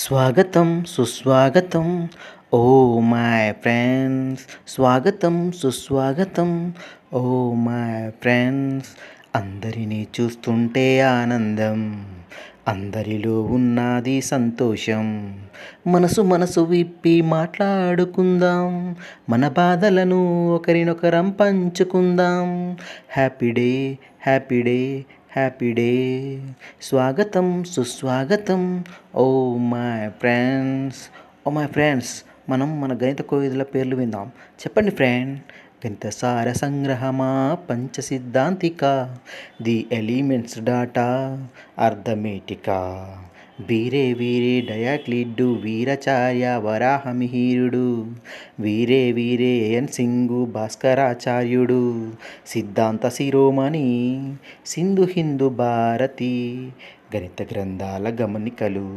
స్వాగతం సుస్వాగతం oh my friends, స్వాగతం సుస్వాగతం ఓ మై ఫ్రెండ్స్. అందరినీ చూస్తుంటే ఆనందం, అందరిలో ఉన్నది సంతోషం. మనసు మనసు విప్పి మాట్లాడుకుందాం, మన బాధలను ఒకరినొకరం పంచుకుందాం. Happy day, happy day, happy day. స్వాగతం సుస్వాగతం oh my friends. Oh my friends, మనం మన గణిత కోవిదుల పేర్లు విందాం. చెప్పండి ఫ్రెండ్. గణిత సార సంగ్రహమా, పంచ సిద్ధాంతిక, ది ఎలిమెంట్స్ డాటా, అర్థమేటిక. వీరే వీరే డయాక్లిడ్డు, వీరాచార్య వరాహమిహిరుడు, వీరే వీరే ఎన్ సింగు భాస్కరాచార్యుడు, సిద్ధాంత శిరోమణి, సింధు హిందూ భారతి, గణిత గ్రంథాల గమనికలు.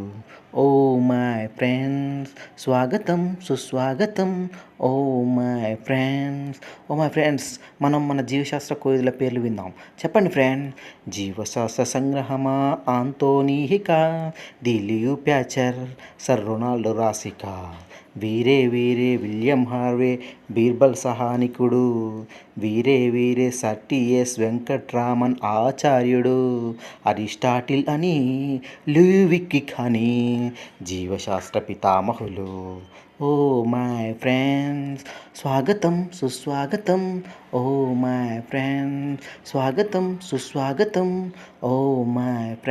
ఓ మై ఫ్రెండ్స్, స్వాగతం సుస్వాగతం oh my friends. Oh my friends, మనం మన జీవశాస్త్ర కోవిదుల పేర్లు విందాం. చెప్పండి ఫ్రెండ్. జీవశాస్త్ర సంగ్రహమా, ఆంతోనీహిక, ది లియో ప్యాచర్, సర్ రొనాల్డో రాసికా. వీరే వీరే విలియం హార్వే, బీర్బల్ సహానికుడు, వీరే వీరే సర్ టిఎస్ వెంకట్రామన్ ఆచార్యుడు, అరిస్టాటిల్ అని, లూయివిక్ అని, జీవశాస్త్ర పితామహులు. ఓ మై ఫ్రెండ్స్, స్వాగతం సుస్వాగతం ఓ మై ఫ్రెండ్స్, స్వాగతం సుస్వాగతం ఓ మై ఫ్రెండ్స్.